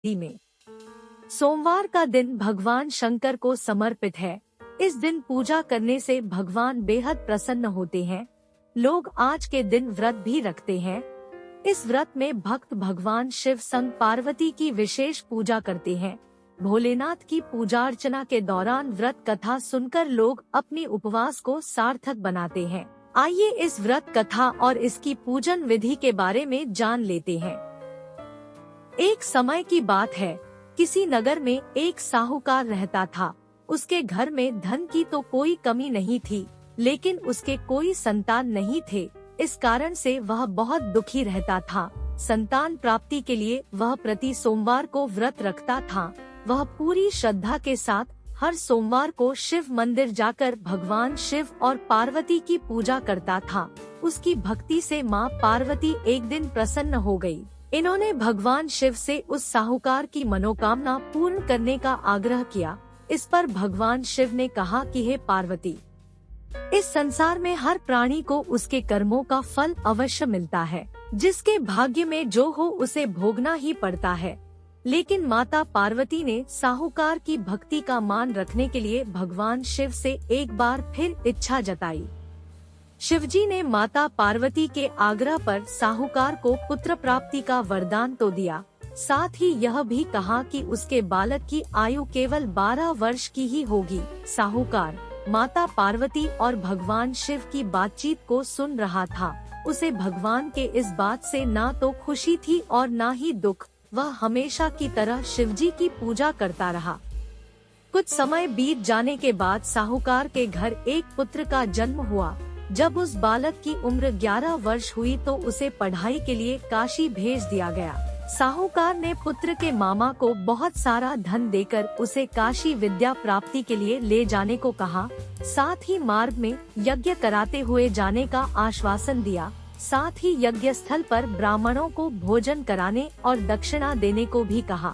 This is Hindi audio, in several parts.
में सोमवार का दिन भगवान शंकर को समर्पित है। इस दिन पूजा करने से भगवान बेहद प्रसन्न होते हैं। लोग आज के दिन व्रत भी रखते हैं। इस व्रत में भक्त भगवान शिव संग पार्वती की विशेष पूजा करते हैं। भोलेनाथ की पूजा अर्चना के दौरान व्रत कथा सुनकर लोग अपनी उपवास को सार्थक बनाते हैं। आइए इस व्रत कथा और इसकी पूजन विधि के बारे में जान लेते हैं। एक समय की बात है, किसी नगर में एक साहूकार रहता था। उसके घर में धन की तो कोई कमी नहीं थी, लेकिन उसके कोई संतान नहीं थे। इस कारण से वह बहुत दुखी रहता था। संतान प्राप्ति के लिए वह प्रति सोमवार को व्रत रखता था। वह पूरी श्रद्धा के साथ हर सोमवार को शिव मंदिर जाकर भगवान शिव और पार्वती की पूजा करता था। उसकी भक्ति से माँ पार्वती एक दिन प्रसन्न हो गई। इन्होंने भगवान शिव से उस साहूकार की मनोकामना पूर्ण करने का आग्रह किया। इस पर भगवान शिव ने कहा कि हे पार्वती, इस संसार में हर प्राणी को उसके कर्मों का फल अवश्य मिलता है। जिसके भाग्य में जो हो उसे भोगना ही पड़ता है। लेकिन माता पार्वती ने साहूकार की भक्ति का मान रखने के लिए भगवान शिव से एक बार फिर इच्छा जताई। शिवजी ने माता पार्वती के आग्रह पर साहूकार को पुत्र प्राप्ति का वरदान तो दिया, साथ ही यह भी कहा कि उसके बालक की आयु केवल 12 वर्ष की ही होगी। साहूकार माता पार्वती और भगवान शिव की बातचीत को सुन रहा था। उसे भगवान के इस बात से ना तो खुशी थी और ना ही दुख। वह हमेशा की तरह शिवजी की पूजा करता रहा। कुछ समय बीत जाने के बाद साहूकार के घर एक पुत्र का जन्म हुआ। जब उस बालक की उम्र 11 वर्ष हुई तो उसे पढ़ाई के लिए काशी भेज दिया गया। साहूकार ने पुत्र के मामा को बहुत सारा धन देकर उसे काशी विद्या प्राप्ति के लिए ले जाने को कहा। साथ ही मार्ग में यज्ञ कराते हुए जाने का आश्वासन दिया। साथ ही यज्ञ स्थल पर ब्राह्मणों को भोजन कराने और दक्षिणा देने को भी कहा।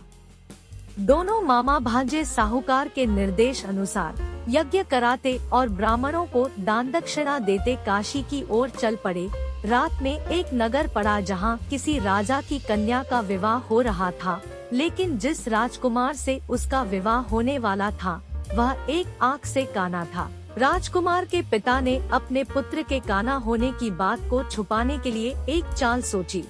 दोनों मामा भांजे साहूकार के निर्देश अनुसार यज्ञ कराते और ब्राह्मणों को दान दक्षिणा देते काशी की ओर चल पड़े। रात में एक नगर पड़ा जहां किसी राजा की कन्या का विवाह हो रहा था, लेकिन जिस राजकुमार से उसका विवाह होने वाला था वह एक आंख से काना था। राजकुमार के पिता ने अपने पुत्र के काना होने की बात को छुपाने के लिए एक चाल सोची।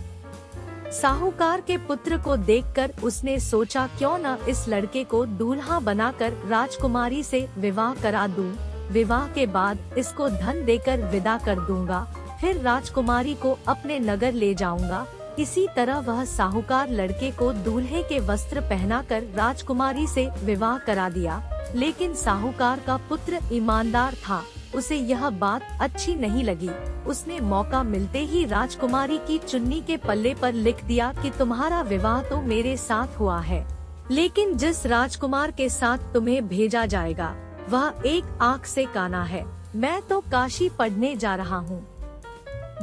साहूकार के पुत्र को देखकर उसने सोचा, क्यों न इस लड़के को दूल्हा बनाकर राजकुमारी से विवाह करा दूं। विवाह के बाद इसको धन देकर विदा कर दूंगा, फिर राजकुमारी को अपने नगर ले जाऊंगा। इसी तरह वह साहूकार लड़के को दूल्हे के वस्त्र पहनाकर राजकुमारी से विवाह करा दिया। लेकिन साहूकार का पुत्र ईमानदार था, उसे यह बात अच्छी नहीं लगी। उसने मौका मिलते ही राजकुमारी की चुन्नी के पल्ले पर लिख दिया कि तुम्हारा विवाह तो मेरे साथ हुआ है, लेकिन जिस राजकुमार के साथ तुम्हें भेजा जाएगा वह एक आंख से काना है। मैं तो काशी पढ़ने जा रहा हूँ।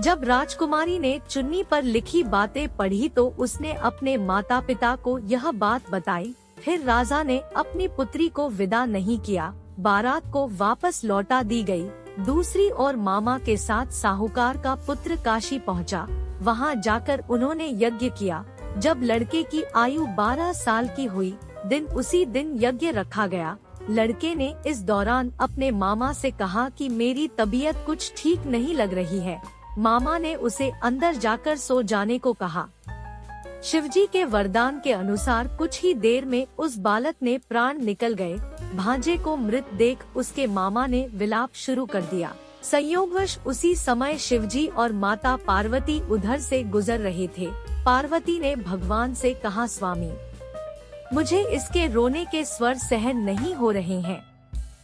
जब राजकुमारी ने चुन्नी पर लिखी बातें पढ़ी तो उसने अपने माता पिता को यह बात बताई। फिर राजा ने अपनी पुत्री को विदा नहीं किया। बारात को वापस लौटा दी गई। दूसरी ओर मामा के साथ साहूकार का पुत्र काशी पहुंचा। वहां जाकर उन्होंने यज्ञ किया। जब लड़के की आयु 12 साल की हुई, उसी दिन यज्ञ रखा गया। लड़के ने इस दौरान अपने मामा से कहा कि मेरी तबीयत कुछ ठीक नहीं लग रही है। मामा ने उसे अंदर जाकर सो जाने को कहा। शिवजी के वरदान के अनुसार कुछ ही देर में उस बालक ने प्राण निकल गए। भांजे को मृत देख उसके मामा ने विलाप शुरू कर दिया। संयोगवश उसी समय शिवजी और माता पार्वती उधर से गुजर रहे थे। पार्वती ने भगवान से कहा, स्वामी, मुझे इसके रोने के स्वर सहन नहीं हो रहे हैं।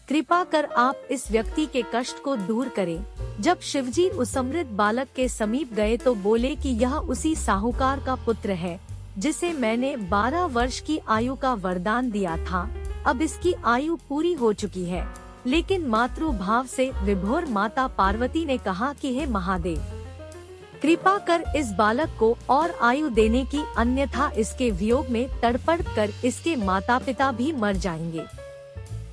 कृपा कर आप इस व्यक्ति के कष्ट को दूर करें। जब शिवजी उस अमृत बालक के समीप गए तो बोले कि यह उसी साहूकार का पुत्र है जिसे मैंने 12 वर्ष की आयु का वरदान दिया था। अब इसकी आयु पूरी हो चुकी है। लेकिन मातृभाव से विभोर माता पार्वती ने कहा कि हे महादेव, कृपा कर इस बालक को और आयु देने की, अन्यथा इसके वियोग में तड़पड़ कर इसके माता पिता भी मर जाएंगे।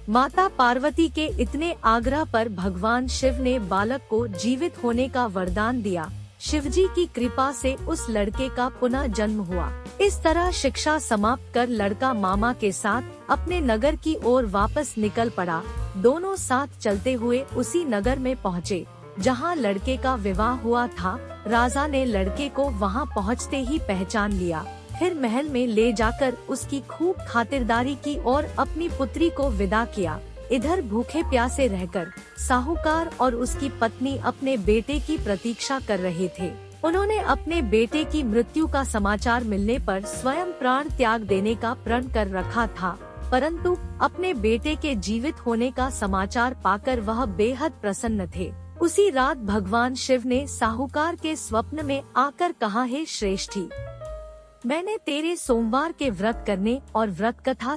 माता पार्वती के इतने आग्रह पर भगवान शिव ने बालक को जीवित होने का वरदान दिया। शिवजी की कृपा से उस लड़के का पुनः जन्म हुआ। इस तरह शिक्षा समाप्त कर लड़का मामा के साथ अपने नगर की ओर वापस निकल पड़ा। दोनों साथ चलते हुए उसी नगर में पहुँचे जहाँ लड़के का विवाह हुआ था। राजा ने लड़के को वहाँ पहुँचते ही पहचान लिया। फिर महल में ले जाकर उसकी खूब खातिरदारी की और अपनी पुत्री को विदा किया। इधर भूखे प्यासे रहकर साहूकार और उसकी पत्नी अपने बेटे की प्रतीक्षा कर रहे थे। उन्होंने अपने बेटे की मृत्यु का समाचार मिलने पर स्वयं प्राण त्याग देने का प्रण कर रखा था, परंतु अपने बेटे के जीवित होने का समाचार पाकर वह बेहद प्रसन्न थे। उसी रात भगवान शिव ने साहूकार के स्वप्न में आकर कहा, हे श्रेष्ठी, मैंने तेरे सोमवार के व्रत करने और व्रत कथा